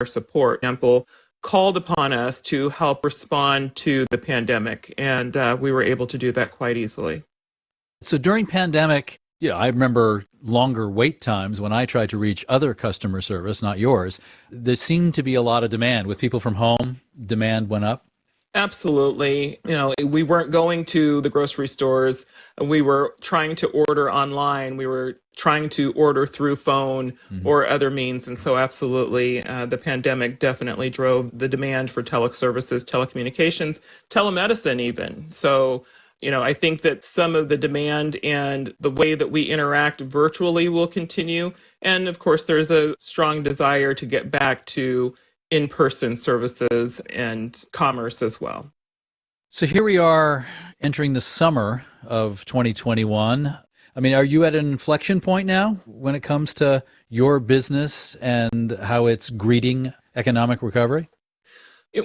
support. Example, called upon us to help respond to the pandemic, and we were able to do that quite easily. So during pandemic, I remember longer wait times when I tried to reach other customer service, not yours. There seemed to be a lot of demand. With people from home, demand went up. Absolutely. We weren't going to the grocery stores. We were trying to order online. We were trying to order through phone or other means. And so absolutely, the pandemic definitely drove the demand for teleservices, telecommunications, telemedicine even. So, I think that some of the demand and the way that we interact virtually will continue. And of course, there's a strong desire to get back to in-person services and commerce as well. So here we are entering the summer of 2021. I mean, are you at an inflection point now when it comes to your business and how it's greeting economic recovery?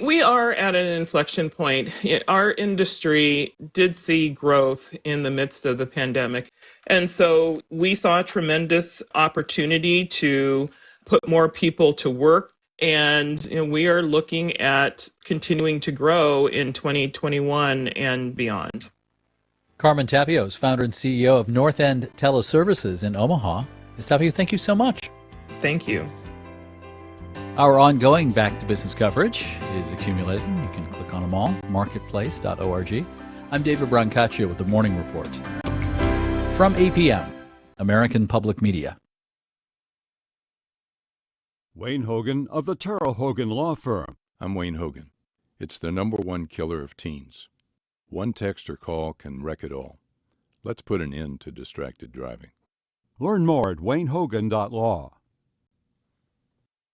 We are at an inflection point. Our industry did see growth in the midst of the pandemic. And so we saw a tremendous opportunity to put more people to work. And we are looking at continuing to grow in 2021 and beyond. Carmen Tapio is founder and CEO of North End Teleservices in Omaha. Ms. Tapio, thank you so much. Thank you. Our ongoing Back to Business coverage is accumulating. You can click on them all, marketplace.org. I'm David Brancaccio with the Morning Report. From APM, American Public Media. Wayne Hogan of the Terrell Hogan Law Firm. I'm Wayne Hogan. It's the #1 killer of teens. One text or call can wreck it all. Let's put an end to distracted driving. Learn more at waynehogan.law.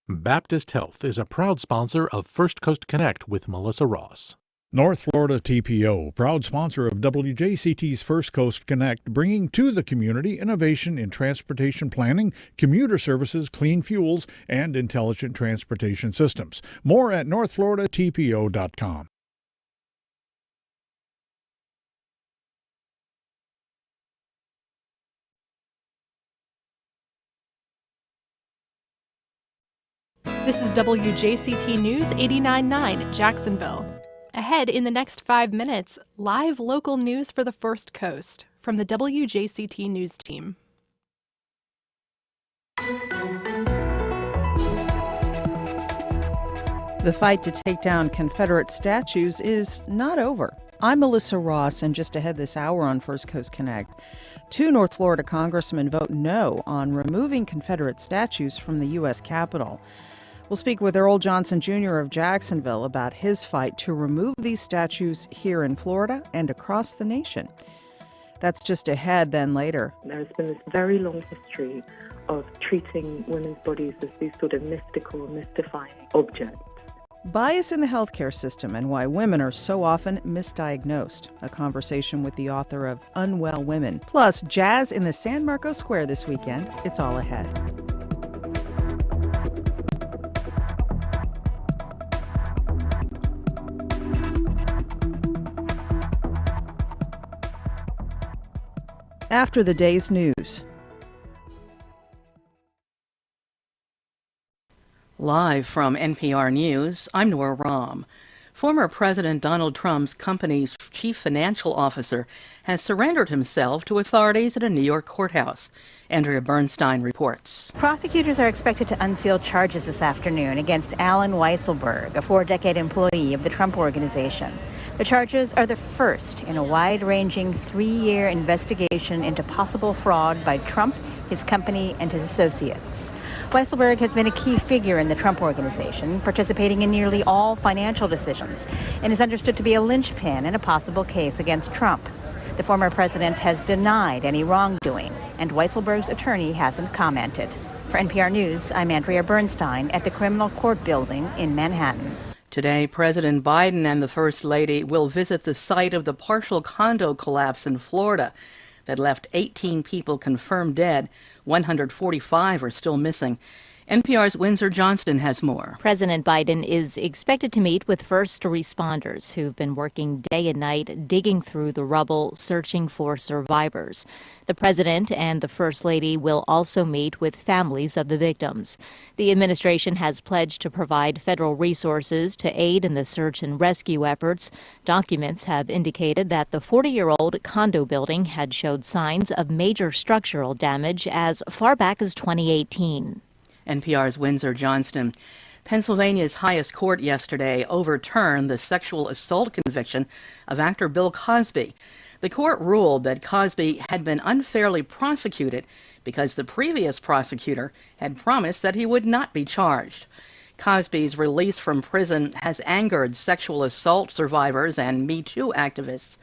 Baptist Health is a proud sponsor of First Coast Connect with Melissa Ross. North Florida TPO, proud sponsor of WJCT's First Coast Connect, bringing to the community innovation in transportation planning, commuter services, clean fuels, and intelligent transportation systems. More at northfloridatpo.com. This is WJCT News 89.9 Jacksonville. Ahead in the next 5 minutes, live local news for the First Coast from the WJCT News team. The fight to take down Confederate statues is not over. I'm Melissa Ross, and just ahead this hour on First Coast Connect, 2 North Florida congressmen vote no on removing Confederate statues from the U.S. Capitol. We'll speak with Earl Johnson Jr. of Jacksonville about his fight to remove these statues here in Florida and across the nation. That's just ahead, then later. There's been this very long history of treating women's bodies as these sort of mystical, mystifying objects. Bias in the healthcare system and why women are so often misdiagnosed. A conversation with the author of Unwell Women. Plus, jazz in the San Marcos Square this weekend. It's all ahead. After the day's news. Live from NPR News, I'm Nora Rahm. Former President Donald Trump's company's chief financial officer has surrendered himself to authorities at a New York courthouse. Andrea Bernstein reports. Prosecutors are expected to unseal charges this afternoon against Alan Weisselberg, a 4-decade employee of the Trump Organization. The charges are the first in a wide-ranging 3-year investigation into possible fraud by Trump, his company, and his associates. Weisselberg has been a key figure in the Trump Organization, participating in nearly all financial decisions, and is understood to be a linchpin in a possible case against Trump. The former president has denied any wrongdoing, and Weisselberg's attorney hasn't commented. For NPR News, I'm Andrea Bernstein at the Criminal Court Building in Manhattan. Today, President Biden and the First Lady will visit the site of the partial condo collapse in Florida that left 18 people confirmed dead. 145 are still missing. NPR's Windsor Johnston has more. President Biden is expected to meet with first responders who've been working day and night digging through the rubble, searching for survivors. The president and the first lady will also meet with families of the victims. The administration has pledged to provide federal resources to aid in the search and rescue efforts. Documents have indicated that the 40-year-old condo building had showed signs of major structural damage as far back as 2018. NPR's Windsor Johnston. Pennsylvania's highest court yesterday overturned the sexual assault conviction of actor Bill Cosby. The court ruled that Cosby had been unfairly prosecuted because the previous prosecutor had promised that he would not be charged. Cosby's release from prison has angered sexual assault survivors and Me Too activists.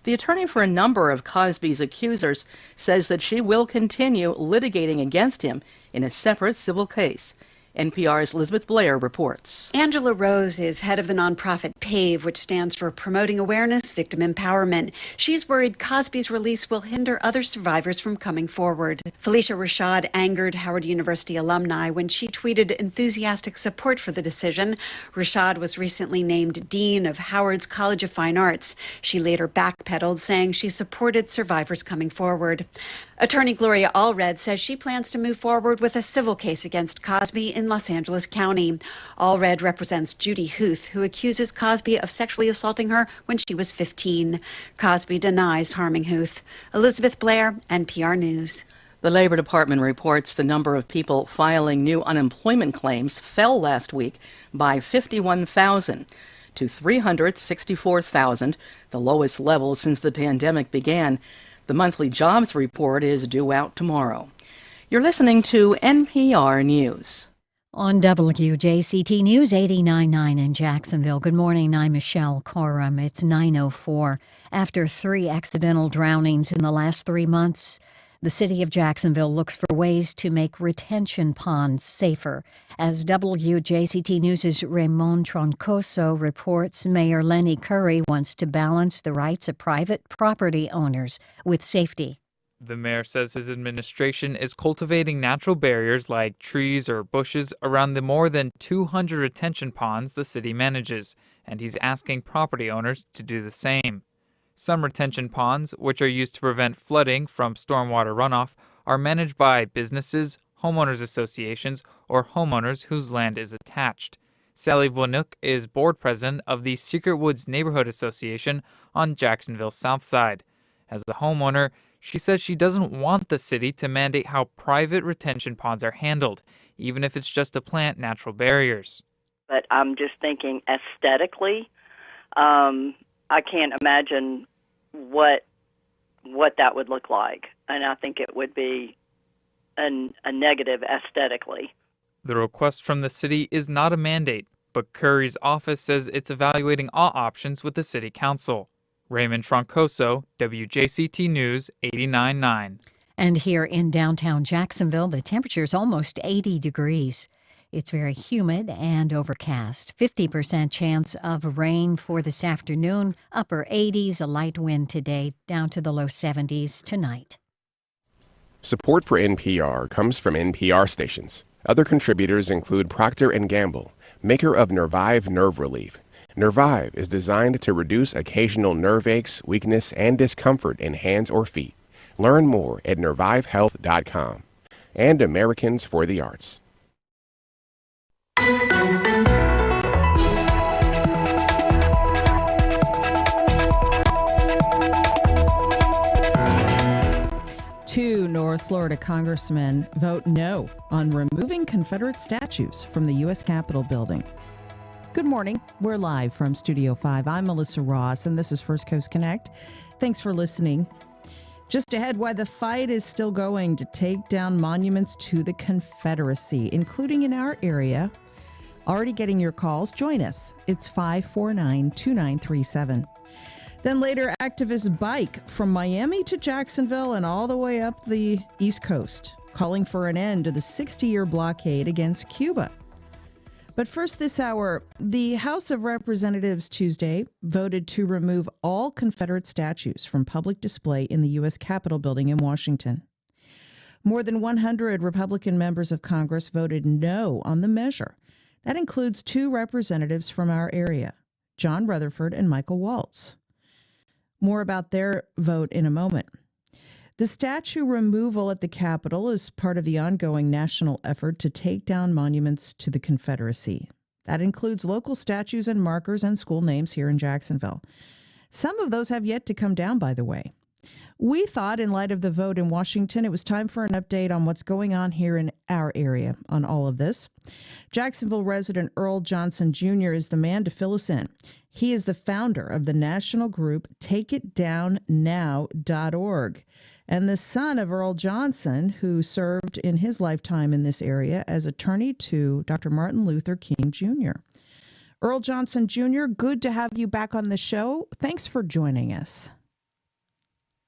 The attorney for a number of Cosby's accusers says that she will continue litigating against him in a separate civil case. NPR's Elizabeth Blair reports. Angela Rose is head of the nonprofit PAVE, which stands for Promoting Awareness, Victim Empowerment. She's worried Cosby's release will hinder other survivors from coming forward. Felicia Rashad angered Howard University alumni when she tweeted enthusiastic support for the decision. Rashad was recently named Dean of Howard's College of Fine Arts. She later backpedaled, saying she supported survivors coming forward. Attorney Gloria Allred says she plans to move forward with a civil case against Cosby in Los Angeles County. Allred represents Judy Huth, who accuses Cosby of sexually assaulting her when she was 15. Cosby denies harming Huth. Elizabeth Blair, NPR News. The Labor Department reports the number of people filing new unemployment claims fell last week by 51,000 to 364,000, the lowest level since the pandemic began. The monthly jobs report is due out tomorrow. You're listening to NPR News. On WJCT News 89.9 in Jacksonville. Good morning, I'm Michelle Coram. It's 9:04. After 3 accidental drownings in the last 3 months, the city of Jacksonville looks for ways to make retention ponds safer. As WJCT News' Ramon Troncoso reports, Mayor Lenny Curry wants to balance the rights of private property owners with safety. The mayor says his administration is cultivating natural barriers like trees or bushes around the more than 200 retention ponds the city manages, and he's asking property owners to do the same. Some retention ponds, which are used to prevent flooding from stormwater runoff, are managed by businesses, homeowners associations, or homeowners whose land is attached. Sally Vonuk is board president of the Secret Woods Neighborhood Association on Jacksonville's South Side. As a homeowner, she says she doesn't want the city to mandate how private retention ponds are handled, even if it's just to plant natural barriers. But I'm just thinking aesthetically, I can't imagine what that would look like, and I think it would be a negative aesthetically. The request from the city is not a mandate, but Curry's office says it's evaluating all options with the city council. Raymond Troncoso, WJCT News 89.9. And here in downtown Jacksonville, the temperature is almost 80 degrees. It's very humid and overcast. 50% chance of rain for this afternoon. Upper 80s, a light wind today, down to the low 70s tonight. Support for NPR comes from NPR stations. Other contributors include Procter & Gamble, maker of Nervive Nerve Relief. Nervive is designed to reduce occasional nerve aches, weakness, and discomfort in hands or feet. Learn more at nervivehealth.com. And Americans for the Arts. Two North Florida congressmen vote no on removing Confederate statues from the U.S. Capitol building. Good morning. We're live from Studio 5. I'm Melissa Ross, and this is First Coast Connect. Thanks for listening. Just ahead, why the fight is still going to take down monuments to the Confederacy, including in our area. Already getting your calls. Join us. It's 549-2937. Then later, activists bike from Miami to Jacksonville and all the way up the East Coast, calling for an end to the 60-year blockade against Cuba. But first this hour, the House of Representatives Tuesday voted to remove all Confederate statues from public display in the U.S. Capitol building in Washington. More than 100 Republican members of Congress voted no on the measure. That includes 2 representatives from our area, John Rutherford and Michael Waltz. More about their vote in a moment. The statue removal at the Capitol is part of the ongoing national effort to take down monuments to the Confederacy. That includes local statues and markers and school names here in Jacksonville. Some of those have yet to come down, by the way. We thought, in light of the vote in Washington, it was time for an update on what's going on here in our area on all of this. Jacksonville resident Earl Johnson Jr. is the man to fill us in. He is the founder of the national group TakeItDownNow.org and the son of Earl Johnson, who served in his lifetime in this area as attorney to Dr. Martin Luther King Jr. Earl Johnson Jr., good to have you back on the show. Thanks for joining us.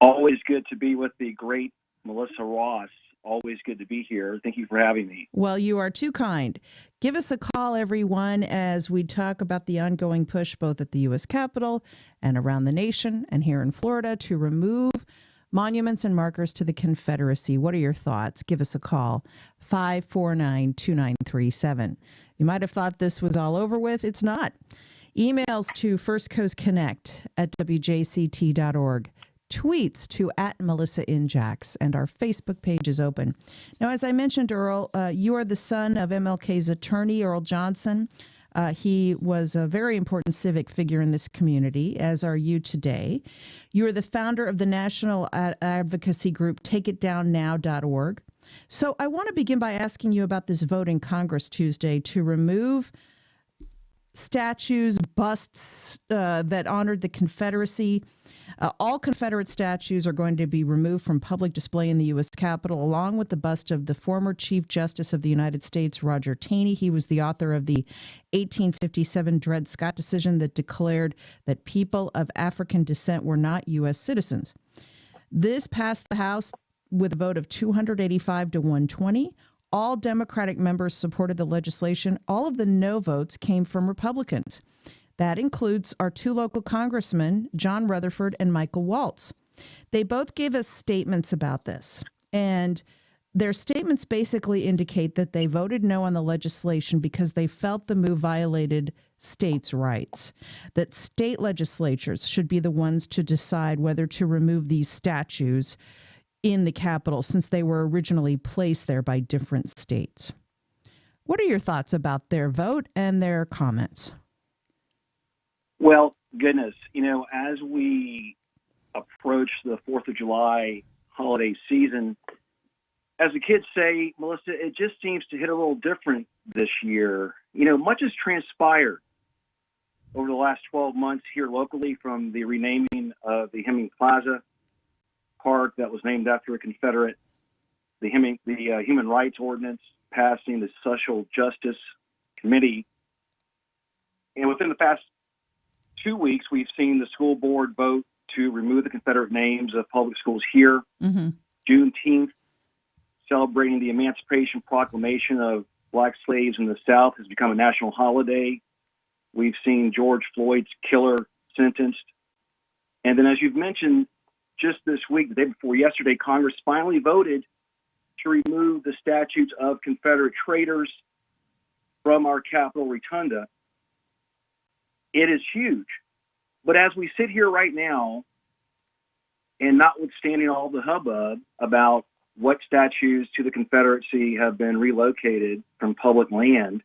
Always good to be with the great Melissa Ross. Always good to be here. Thank you for having me. Well, you are too kind. Give us a call, everyone, as we talk about the ongoing push both at the U.S. Capitol and around the nation and here in Florida to remove monuments and markers to the Confederacy. What are your thoughts? Give us a call, 549-2937. You might have thought this was all over with. It's not. Emails to firstcoastconnect@wjct.org. Tweets to @MelissaInJax, and our Facebook page is open. Now, as I mentioned, Earl, you are the son of MLK's attorney, Earl Johnson. He was a very important civic figure in this community, as are you today. You are the founder of the national advocacy group TakeItDownNow.org. So I want to begin by asking you about this vote in Congress Tuesday to remove statues, busts that honored the Confederacy. All Confederate statues are going to be removed from public display in the U.S. Capitol, along with the bust of the former Chief Justice of the United States, Roger Taney. He was the author of the 1857 Dred Scott decision that declared that people of African descent were not U.S. citizens. This passed the House with a vote of 285 to 120. All Democratic members supported the legislation. All of the no votes came from Republicans. That includes our 2 local congressmen, John Rutherford and Michael Waltz. They both gave us statements about this, and their statements basically indicate that they voted no on the legislation because they felt the move violated states' rights, that state legislatures should be the ones to decide whether to remove these statues in the Capitol since they were originally placed there by different states. What are your thoughts about their vote and their comments? Well, goodness, as we approach the 4th of July holiday season, as the kids say, Melissa, it just seems to hit a little different this year. Much has transpired over the last 12 months here locally, from the renaming of the Hemming Plaza Park that was named after a Confederate, the Human Rights Ordinance passing the Social Justice Committee. And within the past 2 weeks, we've seen the school board vote to remove the Confederate names of public schools here. Mm-hmm. Juneteenth, celebrating the Emancipation Proclamation of Black slaves in the South, has become a national holiday. We've seen George Floyd's killer sentenced. And then, as you've mentioned, just this week, the day before yesterday, Congress finally voted to remove the statues of Confederate traitors from our Capitol Rotunda. It is huge. But as we sit here right now, and notwithstanding all the hubbub about what statues to the Confederacy have been relocated from public land,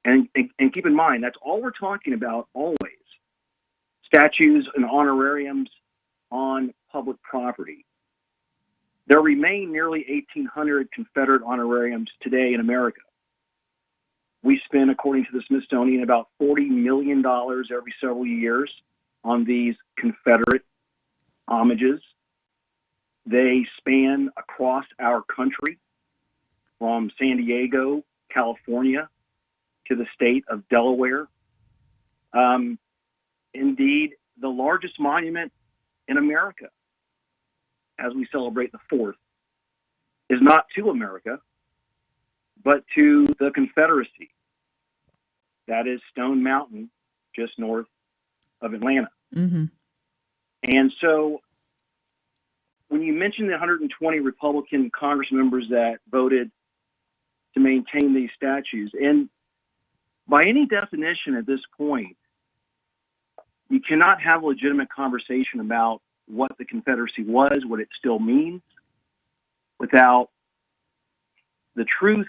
and keep in mind, that's all we're talking about always. Statues and honorariums on public property. There remain nearly 1,800 Confederate honorariums today in America. We spend, according to the Smithsonian, about $40 million every several years on these Confederate homages. They span across our country, from San Diego, California, to the state of Delaware. Indeed, the largest monument in America, as we celebrate the 4th, is not to America, but to the Confederacy. That is Stone Mountain, just north of Atlanta. Mm-hmm. And so when you mention the 120 Republican Congress members that voted to maintain these statues, and by any definition at this point, you cannot have a legitimate conversation about what the Confederacy was, what it still means, without the truth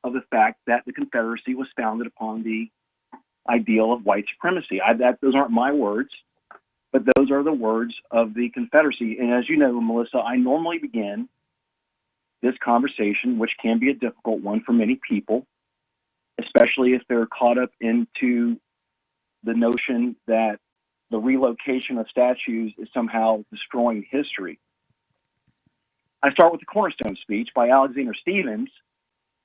of the fact that the Confederacy was founded upon the ideal of white supremacy. Those aren't my words, but those are the words of the Confederacy. And as you know, Melissa, I normally begin this conversation, which can be a difficult one for many people, especially if they're caught up into the notion that the relocation of statues is somehow destroying history. I start with the Cornerstone speech by Alexander Stephens,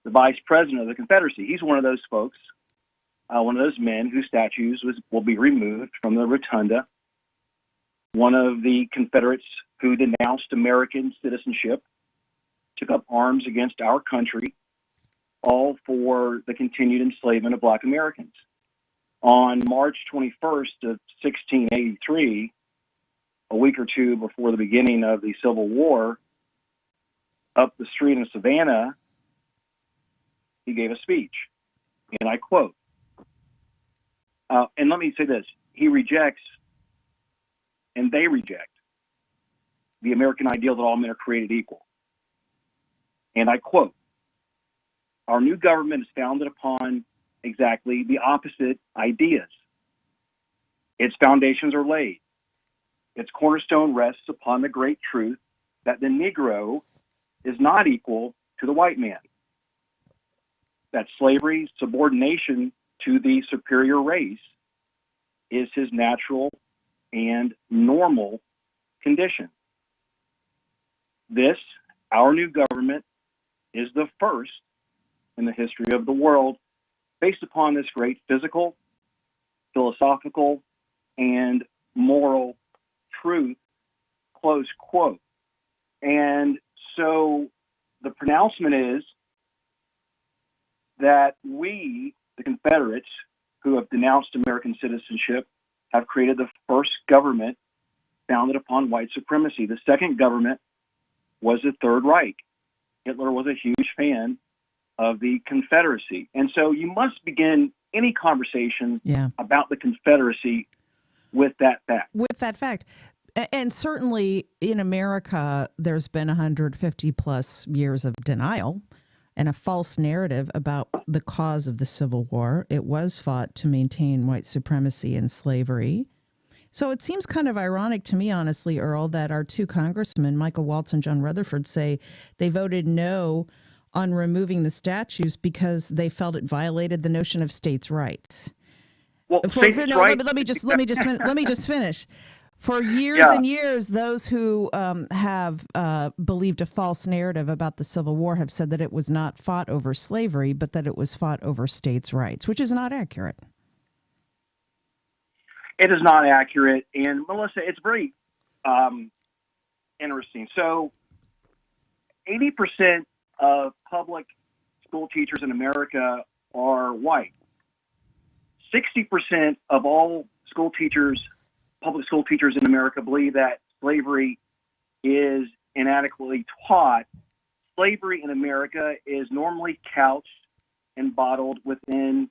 the vice president of the Confederacy. He's one of those folks, one of those men whose statues will be removed from the rotunda, one of the Confederates who denounced American citizenship, took up arms against our country, all for the continued enslavement of Black Americans. On March 21st of 1683, a week or two before the beginning of the Civil War, up the street in Savannah, he gave a speech, and I quote, and let me say this, he rejects and they reject the American ideal that all men are created equal. And I quote, our new government is founded upon exactly the opposite ideas. Its foundations are laid. Its cornerstone rests upon the great truth that the Negro is not equal to the white man, that slavery, subordination to the superior race, is his natural and normal condition. This, our new government, is the first in the history of the world based upon this great physical, philosophical, and moral truth, close quote. And so the pronouncement is that we, the Confederates, who have denounced American citizenship, have created the first government founded upon white supremacy. The second government was the Third Reich. Hitler was a huge fan of the Confederacy. And so you must begin any conversation about the Confederacy with that fact. With that fact. And certainly in America, there's been 150 plus years of denial and a false narrative about the cause of the Civil War. It was fought to maintain white supremacy and slavery. So it seems kind of ironic to me, honestly, Earl, that our two congressmen, Michael Waltz and John Rutherford, say they voted no on removing the statues because they felt it violated the notion of states' rights. Well, let me just finish. For years and years, those who have believed a false narrative about the Civil War have said that it was not fought over slavery, but that it was fought over states' rights, which is not accurate. It is not accurate. And Melissa, it's very interesting. So 80% of public school teachers in America are white. 60% of all public school teachers in America believe that slavery is inadequately taught. Slavery in America is normally couched and bottled within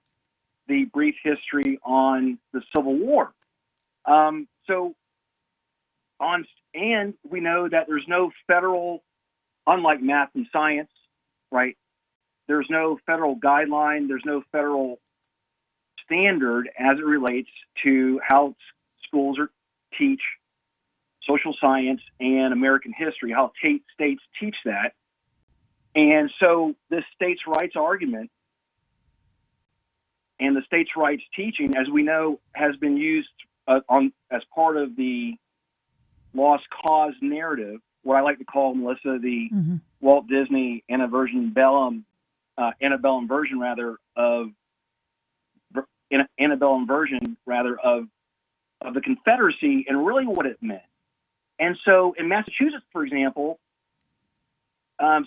the brief history on the Civil War. And we know that there's no federal, unlike math and science, right? There's no federal guideline, there's no federal standard as it relates to how schools teach social science and American history, how states teach that. And so this states' rights argument and the states' rights teaching, as we know, has been used as part of the lost cause narrative, what I like to call, Melissa, the Walt Disney antebellum version of the Confederacy and really what it meant. And so in Massachusetts, for example,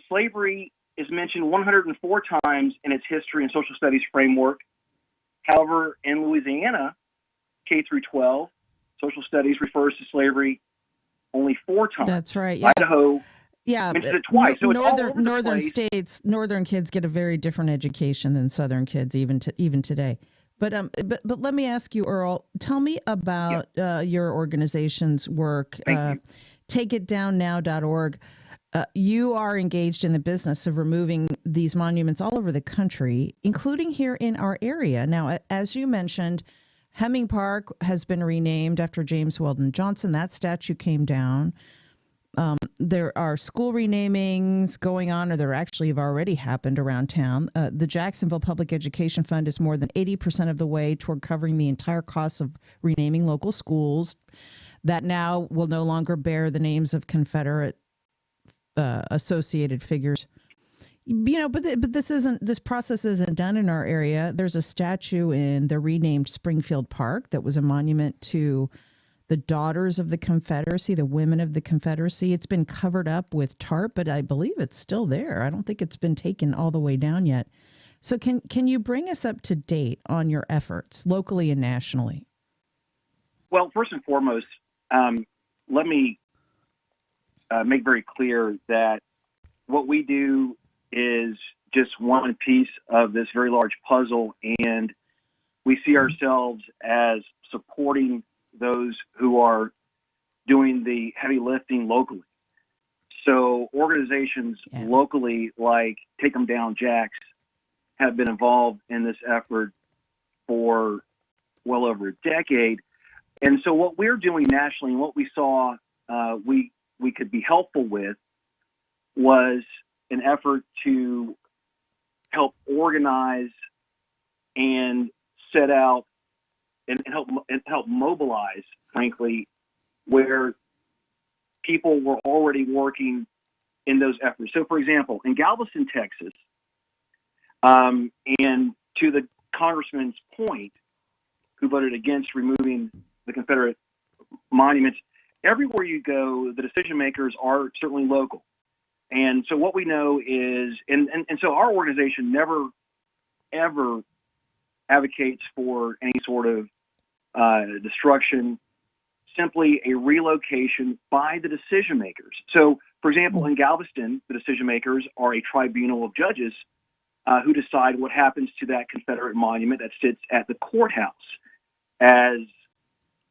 slavery is mentioned 104 times in its history and social studies framework. However, in Louisiana, K through 12, social studies refers to slavery only 4 times. That's right. Yeah. Idaho Yeah, mentions it twice. So it's all over the northern place. states, northern kids get a very different education than southern kids, even today. But let me ask you, Earl. Tell me about your organization's work. TakeItDownNow.org. You are engaged in the business of removing these monuments all over the country, including here in our area. Now, as you mentioned, Hemming Park has been renamed after James Weldon Johnson. That statue came down. There are school renamings going on, or there actually have already happened around town. The Jacksonville Public Education Fund is more than 80% of the way toward covering the entire cost of renaming local schools that now will no longer bear the names of Confederate associated figures. But this process isn't done in our area. There's a statue in the renamed Springfield Park that was a monument to the daughters of the Confederacy, the women of the Confederacy. It's been covered up with tarp, but I believe it's still there. I don't think it's been taken all the way down yet. So can you bring us up to date on your efforts locally and nationally? Well, first and foremost, let me make very clear that what we do is just one piece of this very large puzzle, and we see ourselves as supporting those who are doing the heavy lifting locally. So organizations locally like Take 'em Down Jacks have been involved in this effort for well over a decade. And so what we're doing nationally and what we saw we could be helpful with was an effort to help organize and set out and help mobilize, frankly, where people were already working in those efforts. So, for example, in Galveston, Texas, and to the congressman's point, who voted against removing the Confederate monuments, everywhere you go, the decision makers are certainly local. And so what we know is, and so our organization never, ever advocates for any sort of destruction, simply a relocation by the decision makers. So, for example, in Galveston, the decision makers are a tribunal of judges who decide what happens to that Confederate monument that sits at the courthouse. As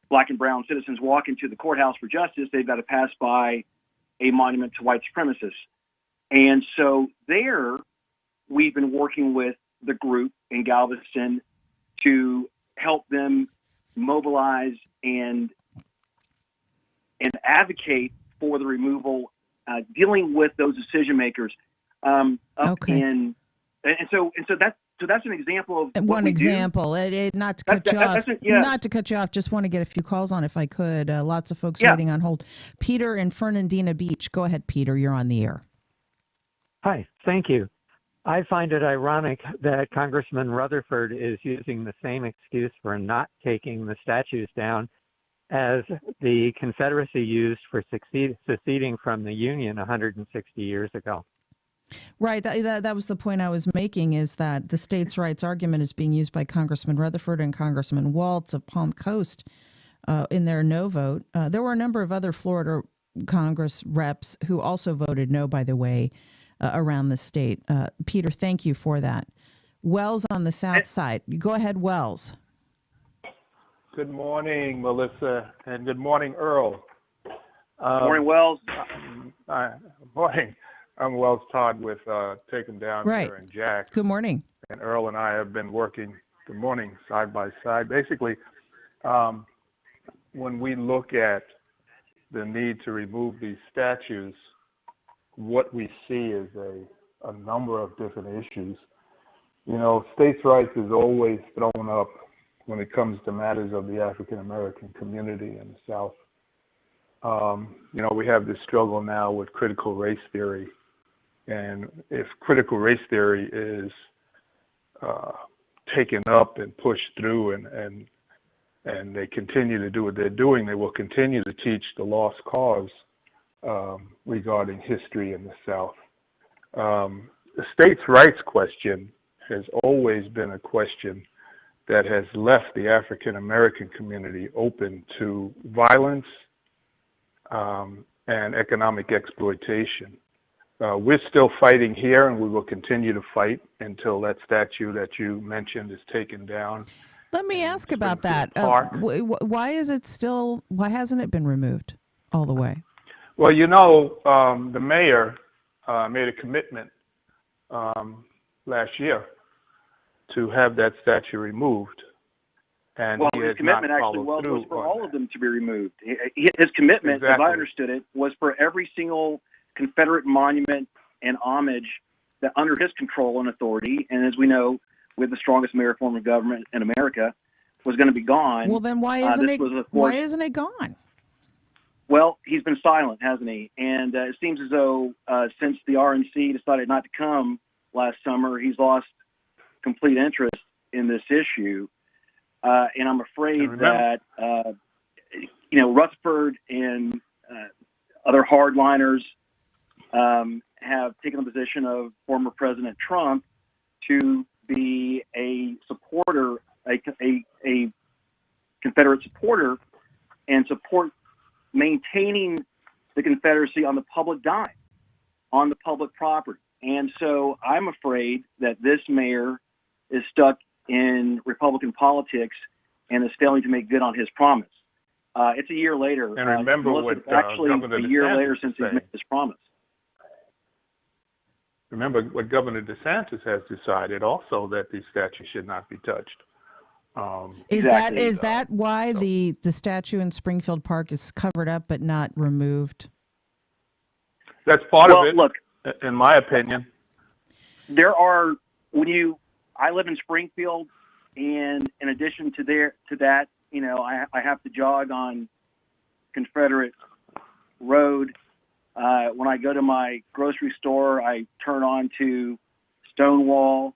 Black and brown citizens walk into the courthouse for justice, they've got to pass by a monument to white supremacists. And so there, we've been working with the group in Galveston to help them mobilize and advocate for the removal, dealing with those decision makers. So that's an example of one example. Not to cut you off. Just want to get a few calls on if I could. Lots of folks waiting on hold. Peter in Fernandina Beach. Go ahead, Peter. You're on the air. Hi. Thank you. I find it ironic that Congressman Rutherford is using the same excuse for not taking the statues down as the Confederacy used for seceding from the Union 160 years ago. Right. That was the point I was making, is that the states' rights argument is being used by Congressman Rutherford and Congressman Waltz of Palm Coast in their no vote. There were a number of other Florida Congress reps who also voted no, by the way, around the state. Peter, thank you for that. Wells on the south side. Go ahead, Wells. Good morning, Melissa, and good morning, Earl. Morning, Wells. Morning. I'm Wells Todd with Take 'em Down here and Jack. Good morning. And Earl and I have been working, good morning, side by side. Basically, when we look at the need to remove these statues, what we see is a number of different issues. You know, states' rights is always thrown up when it comes to matters of the African American community in the South. You know, we have this struggle now with critical race theory. And if critical race theory is taken up and pushed through and they continue to do what they're doing, they will continue to teach the lost cause regarding history in the South. The states' rights question has always been a question that has left the African American community open to violence, and economic exploitation. We're still fighting here, and we will continue to fight until that statue that you mentioned is taken down. Let me ask about that. Why hasn't it been removed all the way? Well, the mayor made a commitment last year to have that statue removed. And his commitment actually was for all of them to be removed. His commitment, as I understood it, was for every single Confederate monument and homage that under his control and authority, and as we know, with the strongest mayor form of government in America, was going to be gone. Well, then why isn't it gone? Well, he's been silent, hasn't he? And it seems as though since the RNC decided not to come last summer, he's lost complete interest in this issue. And I'm afraid that, Rutherford and other hardliners have taken the position of former President Trump to be a supporter, a Confederate supporter, and support maintaining the Confederacy on the public dime, on the public property. And so I'm afraid that this mayor is stuck in Republican politics and is failing to make good on his promise. It's a year later. And remember Governor a year later since he's made this promise. Remember what Governor DeSantis has decided also, that these statues should not be touched. Is that why the statue in Springfield Park is covered up but not removed? That's part of it. Look, in my opinion, there are I live in Springfield, and in addition to that, I have to jog on Confederate Road. When I go to my grocery store, I turn on to Stonewall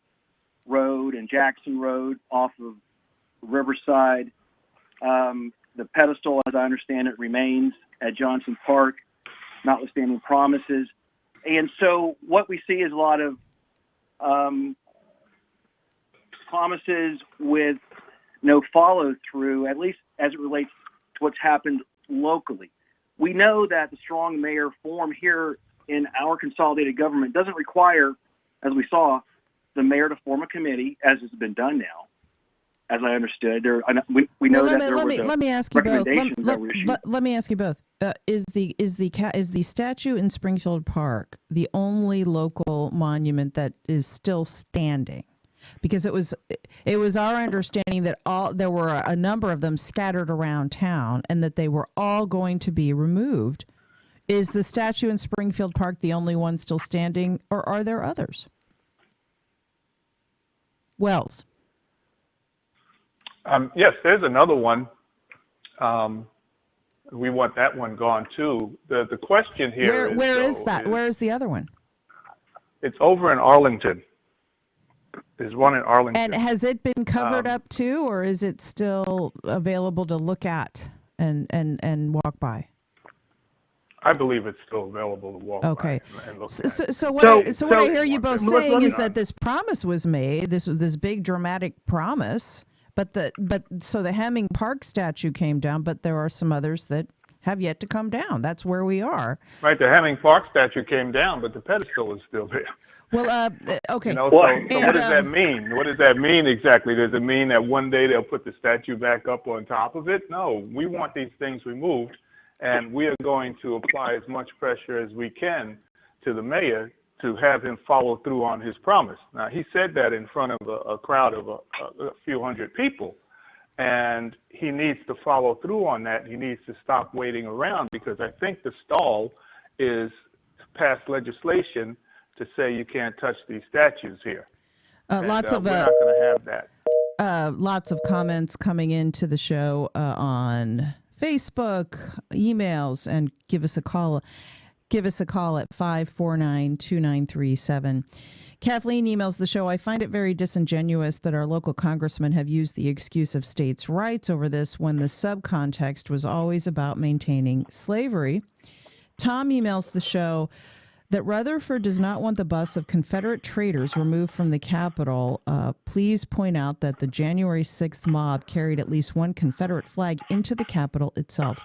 Road and Jackson Road off of Riverside. The pedestal, as I understand it, remains at Johnson Park, notwithstanding promises. And so what we see is a lot of promises with no follow-through, at least as it relates to what's happened locally. We know that the strong mayor form here in our consolidated government doesn't require, as we saw, the mayor to form a committee, as has been done now, as I understood. We know that there were recommendations that were issued. Let me ask you both. Is the statue in Springfield Park the only local monument that is still standing? Because it was our understanding that there were a number of them scattered around town, and that they were all going to be removed. Is the statue in Springfield Park the only one still standing, or are there others? Wells. Yes, there's another one. We want that one gone too. The question here where is that? Where is the other one? It's over in Arlington. There's one in Arlington. And has it been covered up too, or is it still available to look at and walk by? I believe it's still available to walk by and look at. So what I hear you both saying is that this promise was made. This big dramatic promise, so the Hemming Park statue came down, but there are some others that have yet to come down. That's where we are. Right, the Hemming Park statue came down, but the pedestal is still there. Well, okay. So what does that mean? What does that mean exactly? Does it mean that one day they'll put the statue back up on top of it? No, we want these things removed, and we are going to apply as much pressure as we can to the mayor to have him follow through on his promise. Now, he said that in front of a crowd of a few hundred people, and he needs to follow through on that. He needs to stop waiting around, because I think the stall is pass legislation to say you can't touch these statues here. We're not going to have that. Lots of comments coming into the show on Facebook, emails, and give us a call. Give us a call at 549-2937. Kathleen emails the show, I find it very disingenuous that our local congressmen have used the excuse of states' rights over this when the subcontext was always about maintaining slavery. Tom emails the show that Rutherford does not want the bus of Confederate traitors removed from the Capitol. Please point out that the January 6th mob carried at least one Confederate flag into the Capitol itself.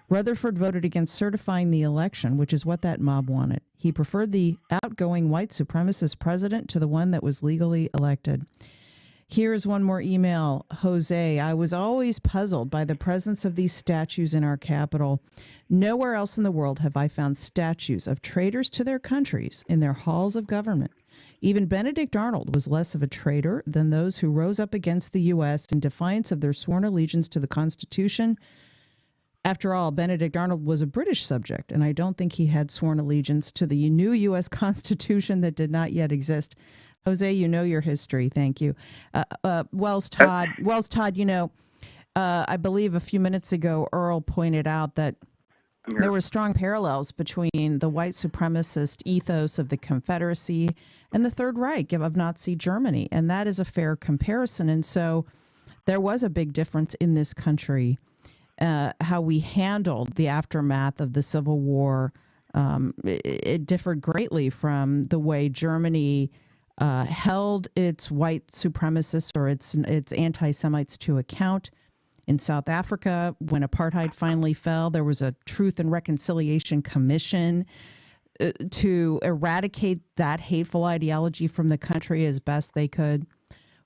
Rutherford voted against certifying the election, which is what that mob wanted. He preferred the outgoing white supremacist president to the one that was legally elected. Here's one more email. Jose, I was always puzzled by the presence of these statues in our capital. Nowhere else in the world have I found statues of traitors to their countries in their halls of government. Even Benedict Arnold was less of a traitor than those who rose up against the U.S. in defiance of their sworn allegiance to the Constitution. After all, Benedict Arnold was a British subject, and I don't think he had sworn allegiance to the new U.S. Constitution that did not yet exist. Jose, you know your history. Thank you. Wells Todd, I believe a few minutes ago, Earl pointed out that there were strong parallels between the white supremacist ethos of the Confederacy and the Third Reich of Nazi Germany, and that is a fair comparison. And so there was a big difference in this country, how we handled the aftermath of the Civil War. It differed greatly from the way Germany held its white supremacists or its anti-Semites to account. In South Africa, when apartheid finally fell, there was a Truth and Reconciliation Commission to eradicate that hateful ideology from the country as best they could.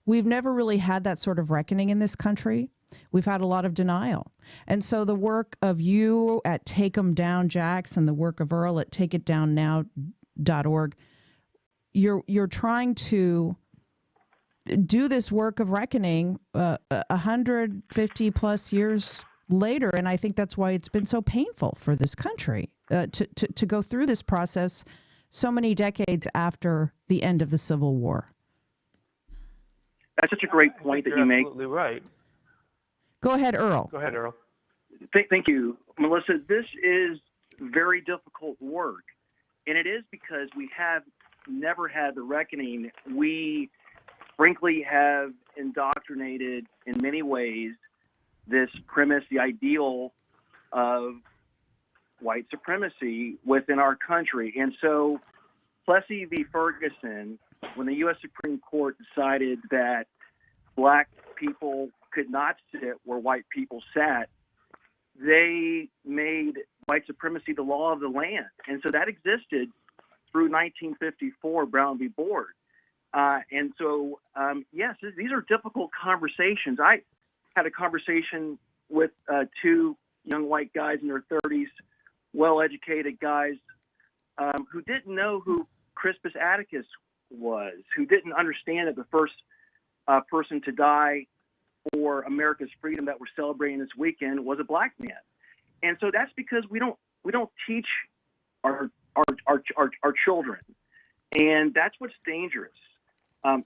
We've never really had that sort of reckoning in this country. We've had a lot of denial. And so the work of you at Take 'em Down, Jax, and the work of Earl at takeitdownnow.org, you're trying to do this work of reckoning 150 plus years later, and I think that's why it's been so painful for this country to go through this process so many decades after the end of the Civil War. That's such a great point that you make. Absolutely right. Go ahead, Earl. Go ahead, Earl. Thank you, Melissa. This is very difficult work, and it is because we have never had the reckoning. We frankly have indoctrinated in many ways this premise, the ideal of white supremacy within our country. And so Plessy v. Ferguson, when the U.S. Supreme Court decided that black people could not sit where white people sat, they made white supremacy the law of the land. And so that existed through 1954, Brown v. Board. And so, yes, these are difficult conversations. I had a conversation with two young white guys in their 30s, well-educated guys, who didn't know who Crispus Attucks was, who didn't understand that the first person to die for America's freedom that we're celebrating this weekend was a black man. And so that's because we don't teach our children, and that's what's dangerous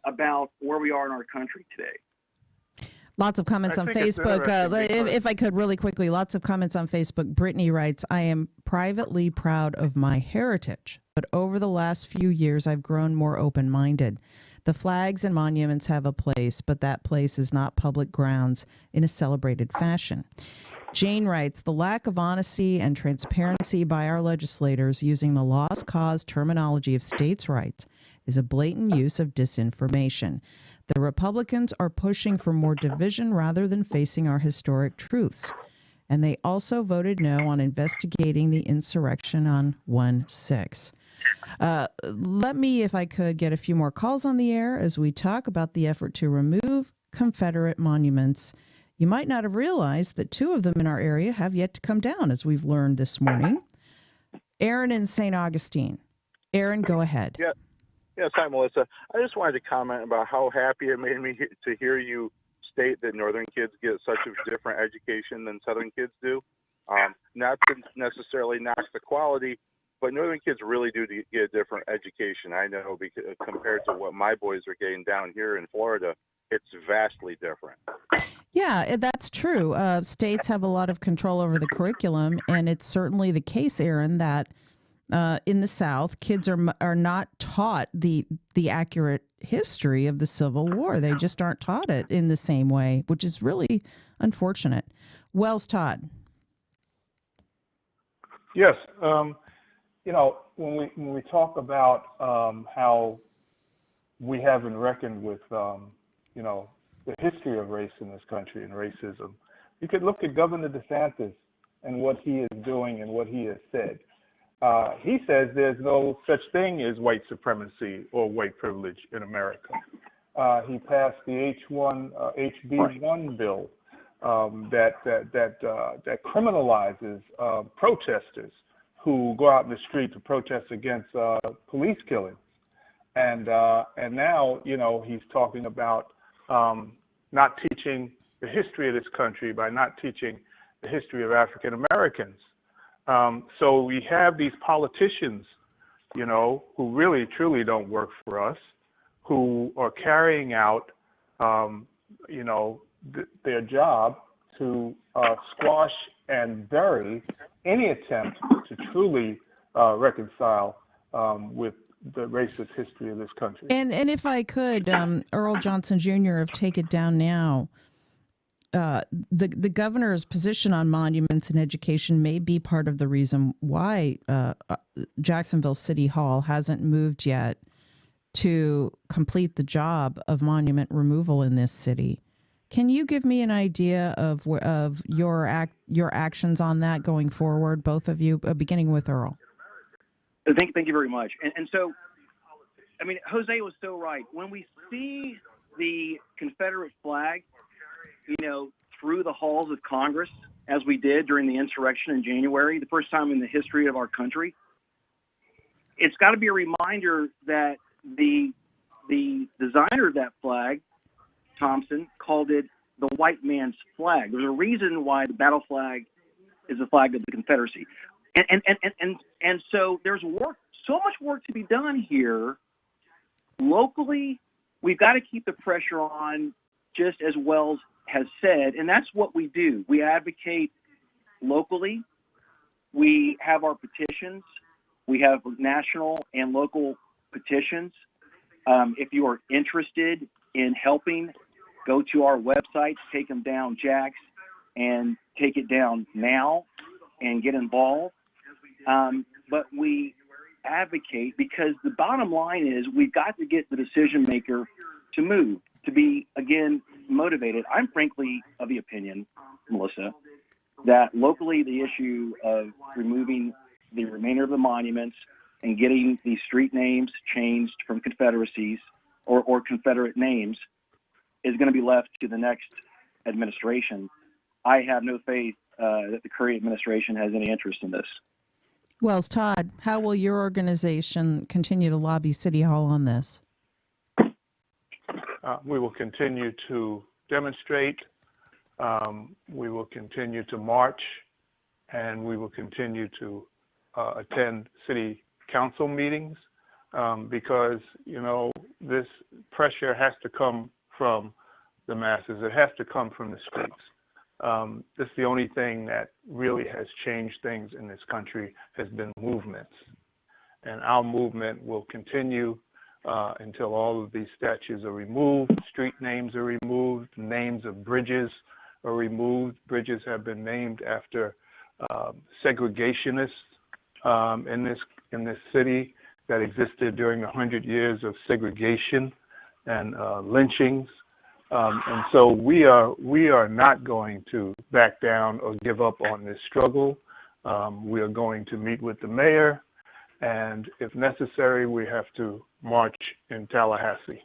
about where we are in our country today. Lots of comments on Facebook. If I could really quickly, lots of comments on Facebook. Brittany writes, I am privately proud of my heritage, but over the last few years, I've grown more open-minded. The flags and monuments have a place, but that place is not public grounds in a celebrated fashion. Jane writes, the lack of honesty and transparency by our legislators using the lost cause terminology of states' rights is a blatant use of disinformation. The Republicans are pushing for more division rather than facing our historic truths. And they also voted no on investigating the insurrection on 1/6. Let me, if I could, get a few more calls on the air as we talk about the effort to remove Confederate monuments. You might not have realized that two of them in our area have yet to come down, as we've learned this morning. Aaron in St. Augustine. Aaron, go ahead. Yeah. Yes, hi, Melissa. I just wanted to comment about how happy it made me to hear you state that Northern kids get such a different education than Southern kids do. Not to necessarily knock the quality, but Northern kids really do get a different education. I know, because compared to what my boys are getting down here in Florida, it's vastly different. Yeah, that's true. States have a lot of control over the curriculum, and it's certainly the case, Aaron, that in the South, kids are not taught the accurate history of the Civil War. They just aren't taught it in the same way, which is really unfortunate. Wells Todd. Yes, when we talk about how we haven't reckoned with the history of race in this country and racism, you could look at Governor DeSantis and what he is doing and what he has said. He says there's no such thing as white supremacy or white privilege in America. He passed the HB1 bill that criminalizes protesters who go out in the street to protest against police killings. And now, he's talking about not teaching the history of this country by not teaching the history of African Americans. So we have these politicians, who really, truly don't work for us, who are carrying out, their job to squash and bury any attempt to truly reconcile with the racist history of this country. And if I could, Earl Johnson Jr. of Take It Down Now, the governor's position on monuments and education may be part of the reason why Jacksonville City Hall hasn't moved yet to complete the job of monument removal in this city. Can you give me an idea of your actions on that going forward, both of you, beginning with Earl? Thank you very much. And so, Jose was so right. When we see the Confederate flag, through the halls of Congress, as we did during the insurrection in January, the first time in the history of our country, it's got to be a reminder that the designer of that flag, Thompson, called it the white man's flag. There's a reason why the battle flag is the flag of the Confederacy. And so there's so much work to be done here. Locally, we've got to keep the pressure on, just as Wells has said, and that's what we do. We advocate locally. We have our petitions. We have national and local petitions. If you are interested in helping, go to our website, Take 'em Down Jax, and take it down now and get involved. But we advocate because the bottom line is we've got to get the decision maker to move, to be, again, motivated. I'm frankly of the opinion, Melissa, that locally the issue of removing the remainder of the monuments and getting the street names changed from Confederacies or Confederate names is going to be left to the next administration. I have no faith that the current administration has any interest in this. Wells, Todd, how will your organization continue to lobby City Hall on this? We will continue to demonstrate. We will continue to march, and we will continue to attend city council meetings because, this pressure has to come from the masses. It has to come from the streets. This is the only thing that really has changed things in this country has been movements. And our movement will continue until all of these statues are removed, street names are removed, names of bridges are removed. Bridges have been named after segregationists in this city that existed during 100 years of segregation and lynchings. And so we are not going to back down or give up on this struggle. We are going to meet with the mayor, and if necessary, we have to march in Tallahassee.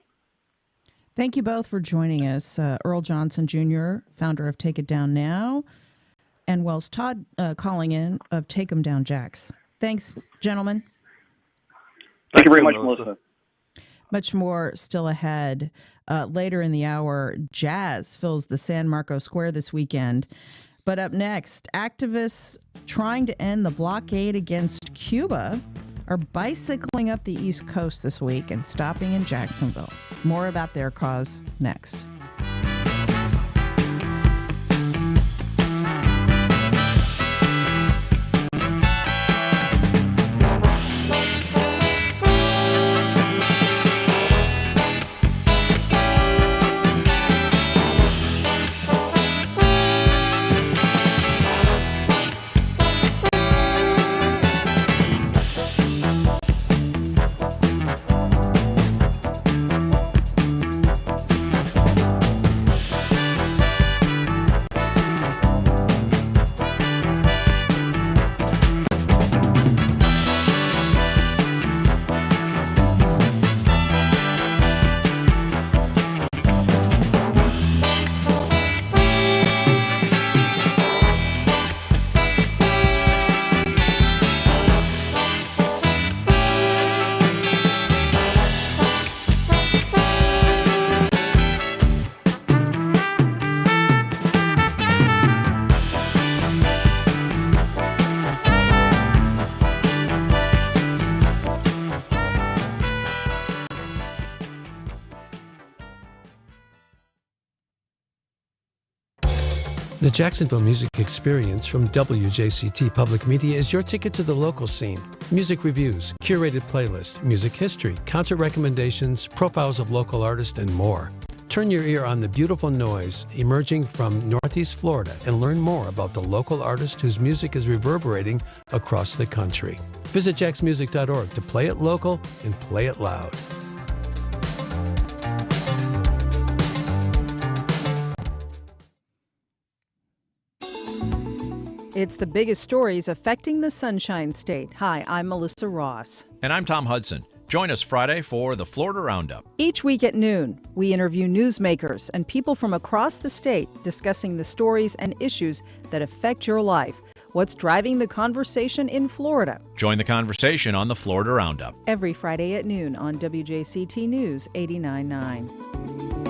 Thank you both for joining us. Earl Johnson Jr., founder of Take It Down Now, and Wells Todd calling in of Take 'em Down Jax. Thanks, gentlemen. Thank you very much, Melissa. Much more still ahead. Later in the hour, jazz fills the San Marcos Square this weekend. But up next, activists trying to end the blockade against Cuba are bicycling up the East Coast this week and stopping in Jacksonville. More about their cause next. The Jacksonville Music Experience from WJCT Public Media is your ticket to the local scene. Music reviews, curated playlists, music history, concert recommendations, profiles of local artists, and more. Turn your ear on the beautiful noise emerging from Northeast Florida and learn more about the local artist whose music is reverberating across the country. Visit jacksmusic.org to play it local and play it loud. It's the biggest stories affecting the Sunshine State. Hi, I'm Melissa Ross. And I'm Tom Hudson. Join us Friday for the Florida Roundup. Each week at noon, we interview newsmakers and people from across the state discussing the stories and issues that affect your life. What's driving the conversation in Florida? Join the conversation on the Florida Roundup. Every Friday at noon on WJCT News 89.9.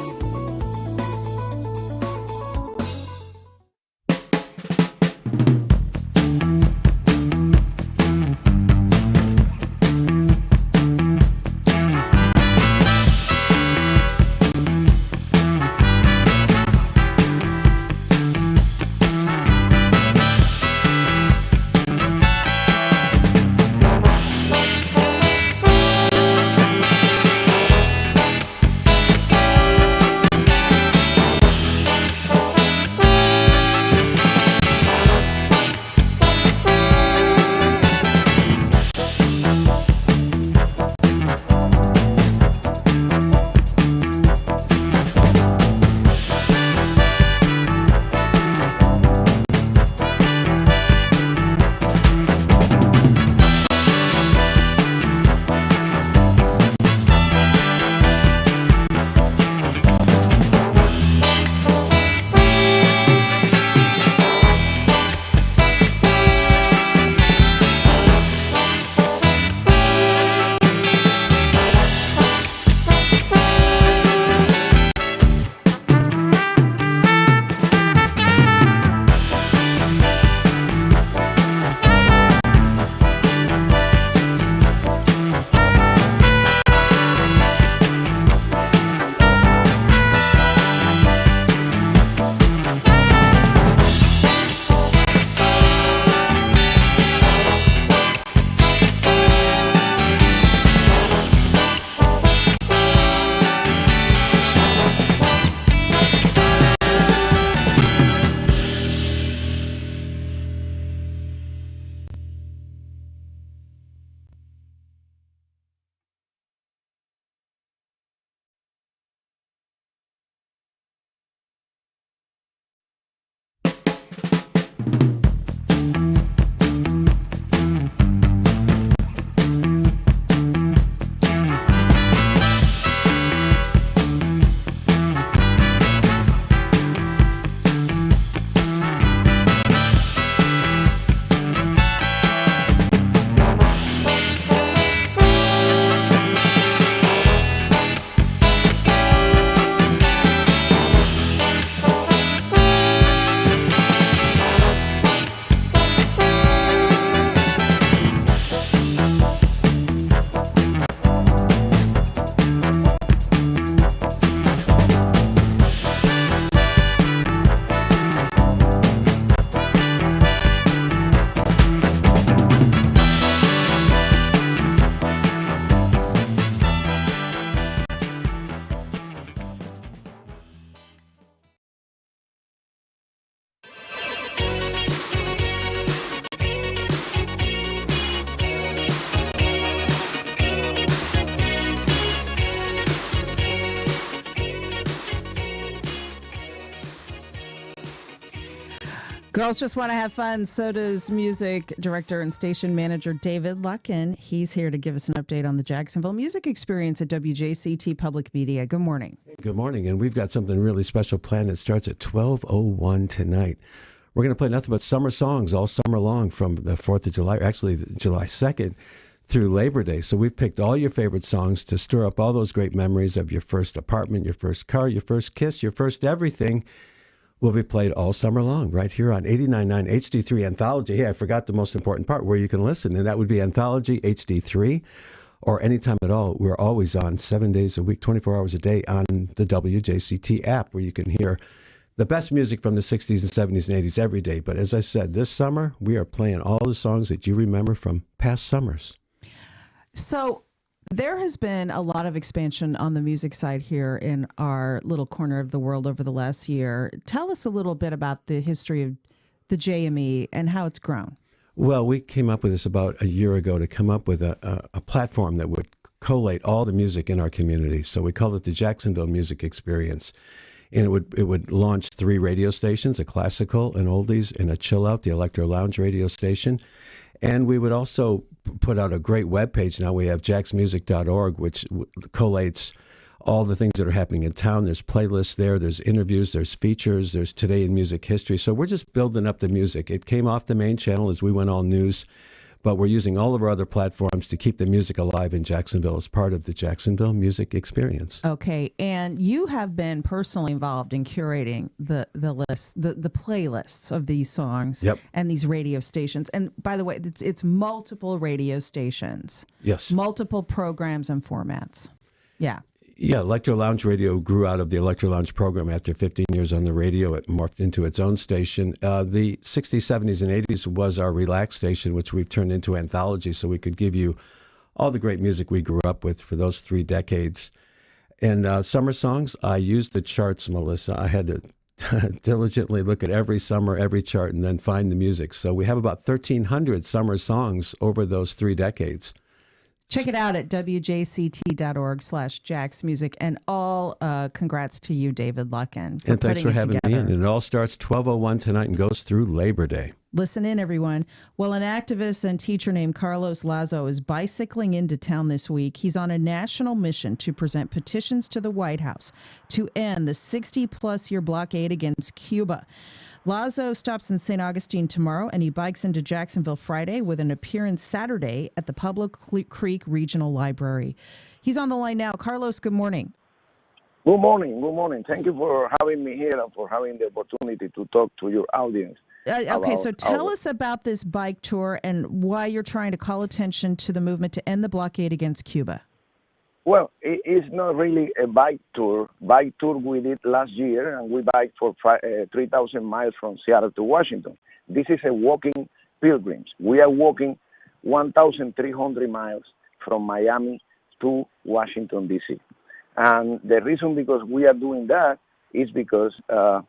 Girls just want to have fun. So does music director and station manager David Luckin. He's here to give us an update on the Jacksonville Music Experience at WJCT Public Media. Good morning. Good morning. And we've got something really special planned. It starts at 12:01 tonight. We're going to play nothing but summer songs all summer long from the 4th of July, actually July 2nd through Labor Day. So we've picked all your favorite songs to stir up all those great memories of your first apartment, your first car, your first kiss, your first everything. Will be played all summer long right here on 89.9 HD3 Anthology. Hey, I forgot the most important part, where you can listen, and that would be Anthology HD3 or anytime at all. We're always on 7 days a week, 24 hours a day on the WJCT app, where you can hear the best music from the 60s and 70s and 80s every day. But as I said, this summer, we are playing all the songs that you remember from past summers. So there has been a lot of expansion on the music side here in our little corner of the world over the last year. Tell us a little bit about the history of the JME and how it's grown. Well, we came up with this about a year ago to come up with a platform that would collate all the music in our community. So we call it the Jacksonville Music Experience. And it would launch 3 radio stations, a classical, an oldies, and a chill out, the Electro Lounge radio station. And we would also put out a great webpage. Now we have jacksmusic.org, which collates all the things that are happening in town. There's playlists there, there's interviews, there's features, there's Today in Music History. So we're just building up the music. It came off the main channel as we went all news, but we're using all of our other platforms to keep the music alive in Jacksonville as part of the Jacksonville Music Experience. Okay, and you have been personally involved in curating the list, the playlists of these songs and these radio stations. And by the way, it's multiple radio stations. Yes. Multiple programs and formats. Yeah. Yeah, Electro Lounge Radio grew out of the Electro Lounge program after 15 years on the radio. It morphed into its own station. The 60s, 70s, and 80s was our Relax station, which we've turned into anthology, so we could give you all the great music we grew up with for those 3 decades. And summer songs, I used the charts, Melissa. I had to diligently look at every summer, every chart, and then find the music. So we have about 1,300 summer songs over those 3 decades. Check it out at wjct.org/jacksmusic. And all congrats to you, David Luckin, for and thanks for having me. And it all starts 12:01 tonight and goes through Labor Day. Listen in, everyone. Well, an activist and teacher named Carlos Lazo is bicycling into town this week. He's on a national mission to present petitions to the White House to end the 60-plus year blockade against Cuba. Lazo stops in St. Augustine tomorrow, and he bikes into Jacksonville Friday with an appearance Saturday at the Public Creek Regional Library. He's on the line now. Carlos, good morning. Good morning. Good morning. Thank you for having me here and for having the opportunity to talk to your audience. Okay, so tell us about this bike tour and why you're trying to call attention to the movement to end the blockade against Cuba. Well, it's not really a bike tour. Bike tour we did last year, and we biked for 3,000 miles from Seattle to Washington. This is a walking pilgrimage. We are walking 1,300 miles from Miami to Washington, D.C. And the reason because we are doing that is because the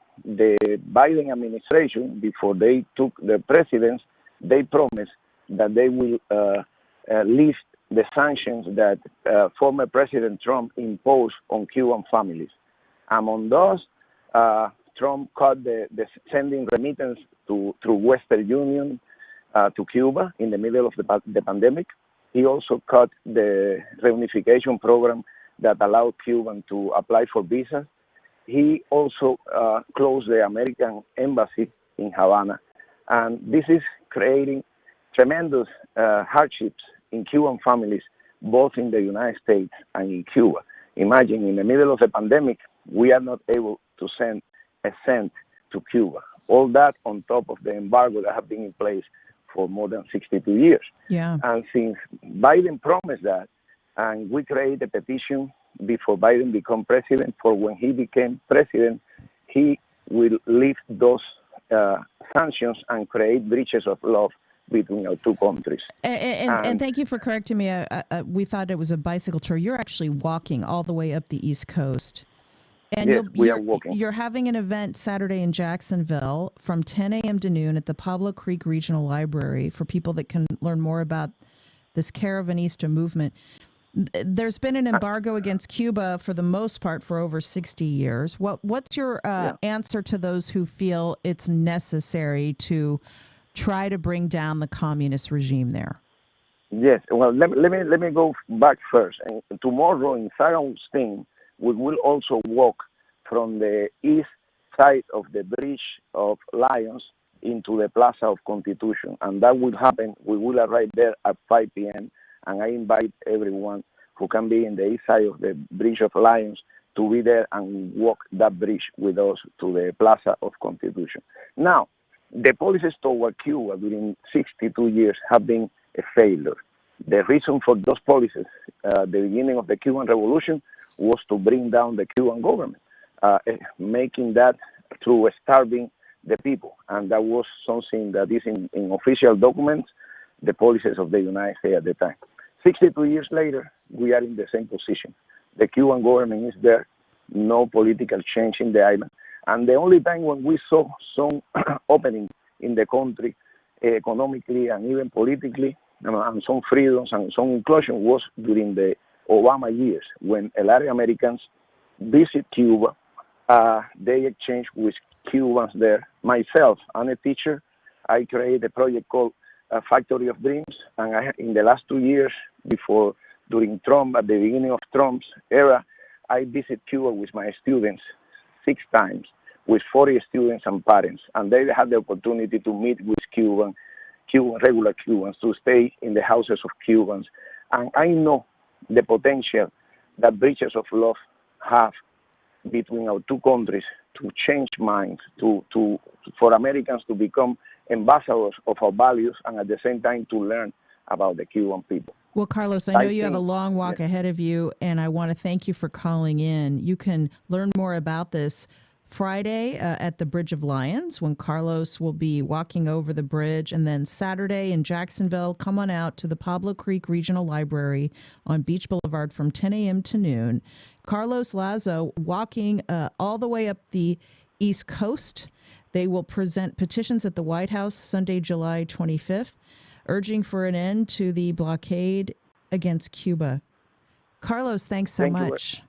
Biden administration, before they took the presidency, they promised that they will lift the sanctions that former President Trump imposed on Cuban families. Among those, Trump cut the sending remittance through Western Union to Cuba in the middle of the pandemic. He also cut the reunification program that allowed Cubans to apply for visas. He also closed the American embassy in Havana. And this is creating tremendous hardships in Cuban families, both in the United States and in Cuba. Imagine, in the middle of the pandemic, we are not able to send a cent to Cuba. All that on top of the embargo that have been in place for more than 62 years. Yeah. And since Biden promised that, and we created a petition before Biden became president, for when he became president, he will lift those sanctions and create bridges of love between our two countries. And thank you for correcting me. We thought it was a bicycle tour. You're actually walking all the way up the East Coast. And yes, we are walking. You're having an event Saturday in Jacksonville from 10 a.m. to noon at the Public Creek Regional Library for people that can learn more about this Caravanista movement. There's been an embargo against Cuba for the most part for over 60 years. What's your answer to those who feel it's necessary to try to bring down the communist regime there? Yes. Well, let me go back first. And tomorrow in St. Augustine, we will also walk from the east side of the Bridge of Lions into the Plaza of Constitution. And that will happen. We will arrive there at 5 p.m. And I invite everyone who can be in the east side of the Bridge of Lions to be there and walk that bridge with us to the Plaza of Constitution. Now, the policies toward Cuba during 62 years have been a failure. The reason for those policies, the beginning of the Cuban Revolution, was to bring down the Cuban government, making that through starving the people. And that was something that is in official documents, the policies of the United States at the time. 62 years later, we are in the same position. The Cuban government is there, no political change in the island. And the only time when we saw some opening in the country, economically and even politically, and some freedoms and some inclusion was during the Obama years, when a lot of Americans visit Cuba. They exchange with Cubans there. Myself, I'm a teacher. I created a project called Factory of Dreams, and in the last 2 years, during Trump, at the beginning of Trump's era, I visit Cuba with my students 6 times, with 40 students and parents, and they had the opportunity to meet with regular Cubans, to stay in the houses of Cubans. And I know the potential that bridges of love have between our two countries to change minds, for Americans to become ambassadors of our values, and at the same time to learn about the Cuban people. Well, Carlos, I know you have a long walk ahead of you, and I want to thank you for calling in. You can learn more about this Friday at the Bridge of Lions, when Carlos will be walking over the bridge, and then Saturday in Jacksonville. Come on out to the Pablo Creek Regional Library on Beach Boulevard from 10 a.m. to noon. Carlos Lazo walking all the way up the East Coast. They will present petitions at the White House Sunday, July 25th, urging for an end to the blockade against Cuba. Carlos, thanks so much.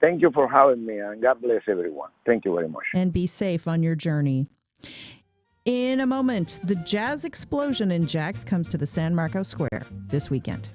Thank you for having me, and God bless everyone. Thank you very much. And be safe on your journey. In a moment, the jazz explosion in Jax comes to the San Marcos Square this weekend.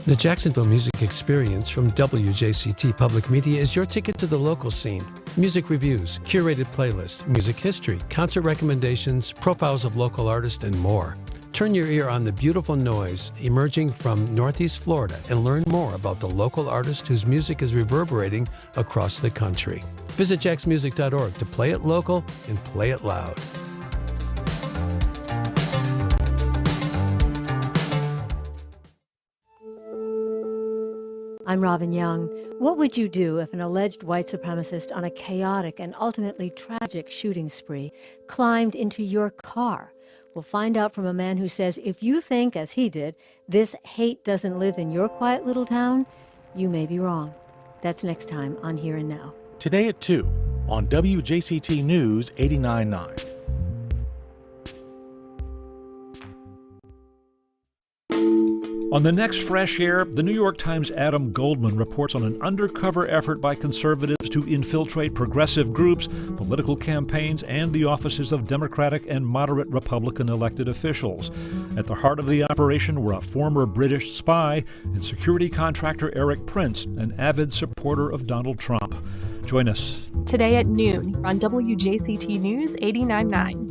The Jacksonville Music Experience from WJCT Public Media is your ticket to the local scene. Music reviews, curated playlists, music history, concert recommendations, profiles of local artists, and more. Turn your ear on the beautiful noise emerging from Northeast Florida and learn more about the local artist whose music is reverberating across the country. Visit jaxmusic.org to play it local and play it loud. I'm Robin Young. What would you do if an alleged white supremacist on a chaotic and ultimately tragic shooting spree climbed into your car? We'll find out from a man who says if you think, as he did, this hate doesn't live in your quiet little town, you may be wrong. That's next time on Here and Now. Today at 2 on WJCT News 89.9. On the next Fresh Air, the New York Times' Adam Goldman reports on an undercover effort by conservatives to infiltrate progressive groups, political campaigns, and the offices of Democratic and moderate Republican elected officials. At the heart of the operation were a former British spy and security contractor Eric Prince, an avid supporter of Donald Trump. Join us today at noon on WJCT News 89.9.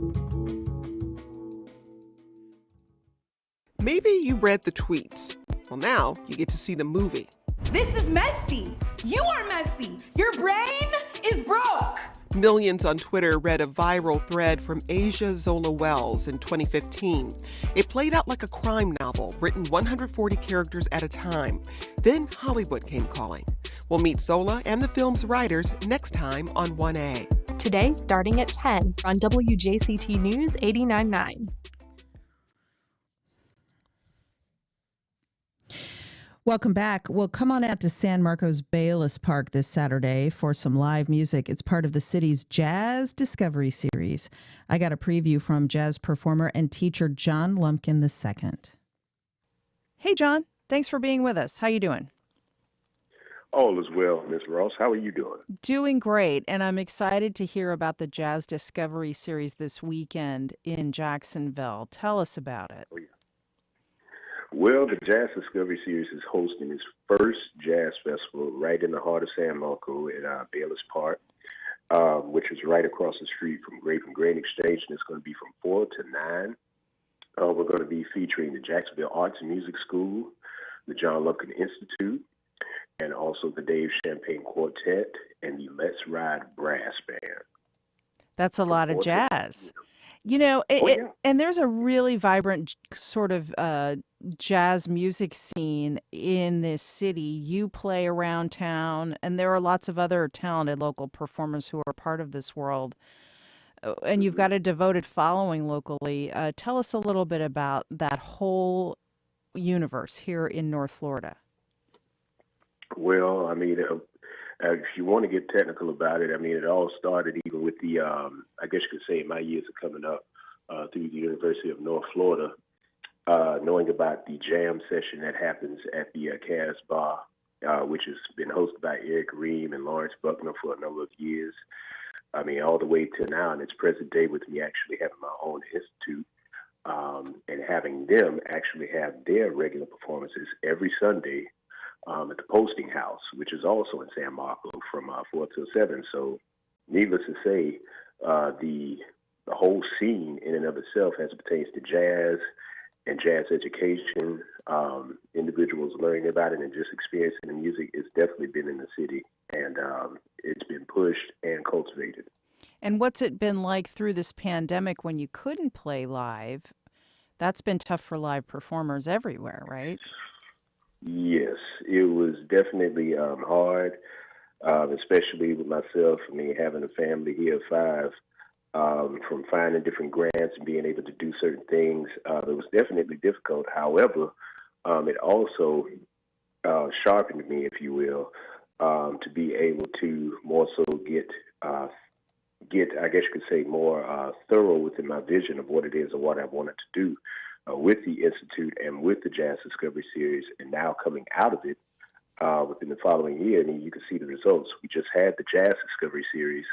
Maybe you read the tweets. Well, now you get to see the movie. This is messy. You are messy. Your brain is broke. Millions on Twitter read a viral thread from Asia Zola Wells in 2015. It played out like a crime novel, written 140 characters at a time. Then Hollywood came calling. We'll meet Zola and the film's writers next time on 1A. Today, starting at 10 on WJCT News 89.9. Welcome back. Well, come on out to San Marcos Bayless Park this Saturday for some live music. It's part of the city's Jazz Discovery Series. I got a preview from jazz performer and teacher John Lumpkin II. Hey, John. Thanks for being with us. How you doing? All is well, Ms. Ross. How are you doing? Doing great, and I'm excited to hear about the Jazz Discovery Series this weekend in Jacksonville. Tell us about it. Oh, yeah. Well, the Jazz Discovery Series is hosting its first jazz festival right in the heart of San Marco at Bayless Park, which is right across the street from Grape and Grain Exchange, and it's going to be from 4 to 9. We're going to be featuring the Jacksonville Arts and Music School, the John Lumpkin Institute, and also the Dave Champagne Quartet and the Let's Ride Brass Band. That's a lot of jazz. And there's a really vibrant sort of jazz music scene in this city. You play around town, and there are lots of other talented local performers who are part of this world. And you've got a devoted following locally. Tell us a little bit about that whole universe here in North Florida. Well, I mean, if you want to get technical about it, I mean, it all started even with the, I guess you could say my years are coming up through the University of North Florida, knowing about the jam session that happens at the Cass Bar, which has been hosted by Eric Ream and Lawrence Buckner for a number of years. I mean, all the way to now, and it's present day with me actually having my own institute and having them actually have their regular performances every Sunday at the Posting House, which is also in San Marco from 4 till 7. So needless to say, the whole scene in and of itself as it pertains to jazz and jazz education, individuals learning about it and just experiencing the music, it's definitely been in the city, and it's been pushed and cultivated. And what's it been like through this pandemic when you couldn't play live? That's been tough for live performers everywhere, right? Yes, it was definitely hard, especially with myself. I mean, having a family here of 5, from finding different grants and being able to do certain things, it was definitely difficult. However, it also sharpened me, if you will, to be able to more so get, I guess you could say, more thorough within my vision of what it is and what I wanted to do with the Institute and with the Jazz Discovery Series, and now coming out of it within the following year. And you can see the results. We just had the Jazz Discovery Series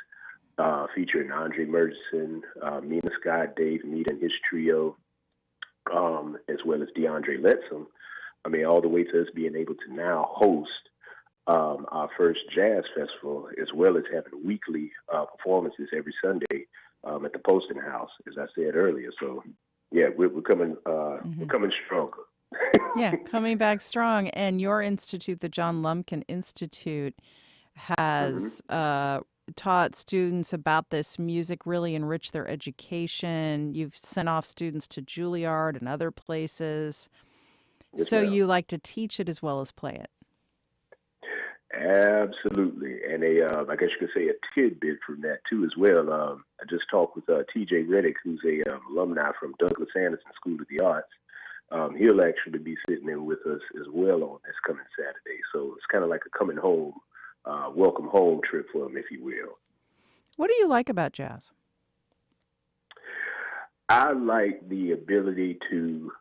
featuring Andre Murchison, Mina Scott, Dave Mead and his trio, as well as DeAndre Letsom. I mean, all the way to us being able to now host our first jazz festival, as well as having weekly performances every Sunday at the Posting House, as I said earlier. So, yeah, we're coming stronger. Yeah, coming back strong. And your institute, the John Lumpkin Institute, has taught students about this music, really enriched their education. You've sent off students to Juilliard and other places. Yes, So ma'am. you like to teach it as well as play it. Absolutely. And I guess you could say a tidbit from that too as well. I just talked with TJ Reddick, who's a alumni from Douglas Anderson School of the Arts. He'll actually be sitting in with us as well on this coming Saturday. So it's kind of like a coming home, welcome home trip for him, if you will. What do you like about jazz? I like the ability to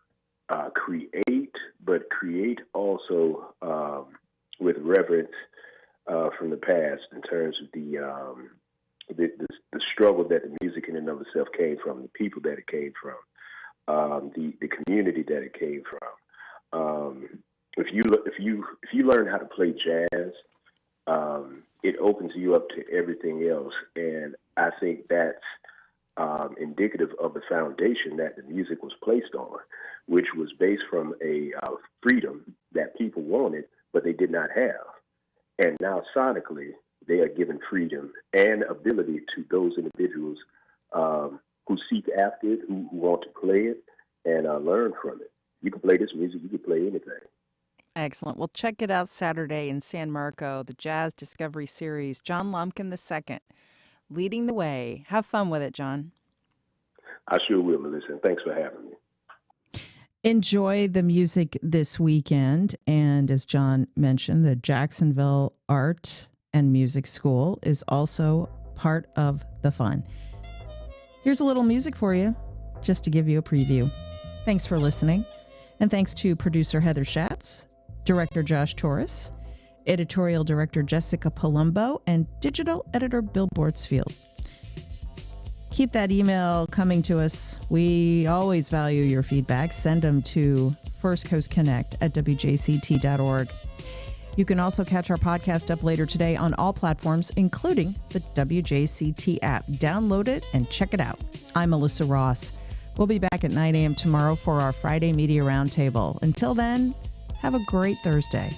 create, but create also with reverence from the past in terms of the struggle that the music in and of itself came from, the people that it came from, the community that it came from. If you learn how to play jazz, it opens you up to everything else, and I think that's indicative of the foundation that the music was placed on, which was based from a freedom that people wanted, but they did not have. And now sonically, they are given freedom and ability to those individuals who seek after it, who want to play it, and learn from it. You can play this music, you can play anything. Excellent. Well, check it out Saturday in San Marco, the Jazz Discovery Series. John Lumpkin II leading the way. Have fun with it, John. I sure will, Melissa, and thanks for having me. Enjoy the music this weekend. And as John mentioned, the Jacksonville Art and Music School is also part of the fun. Here's a little music for you, just to give you a preview. Thanks for listening. And thanks to producer Heather Schatz, director Josh Torres, editorial director Jessica Palumbo, and digital editor Bill Bortsfield. Keep that email coming to us. We always value your feedback. Send them to First Coast Connect at WJCT.org. You can also catch our podcast up later today on all platforms, including the WJCT app. Download it and check it out. I'm Melissa Ross. We'll be back at 9 a.m. tomorrow for our Friday Media Roundtable. Until then, have a great Thursday.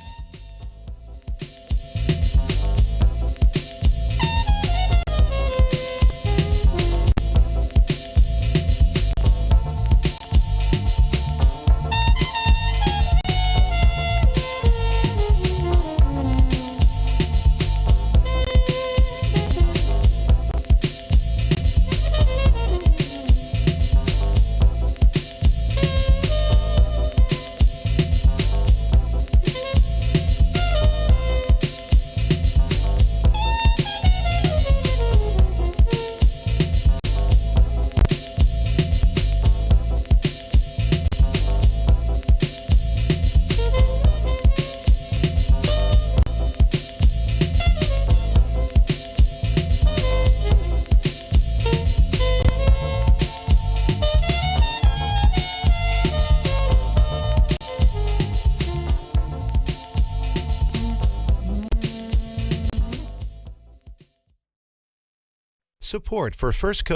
Support for First Coast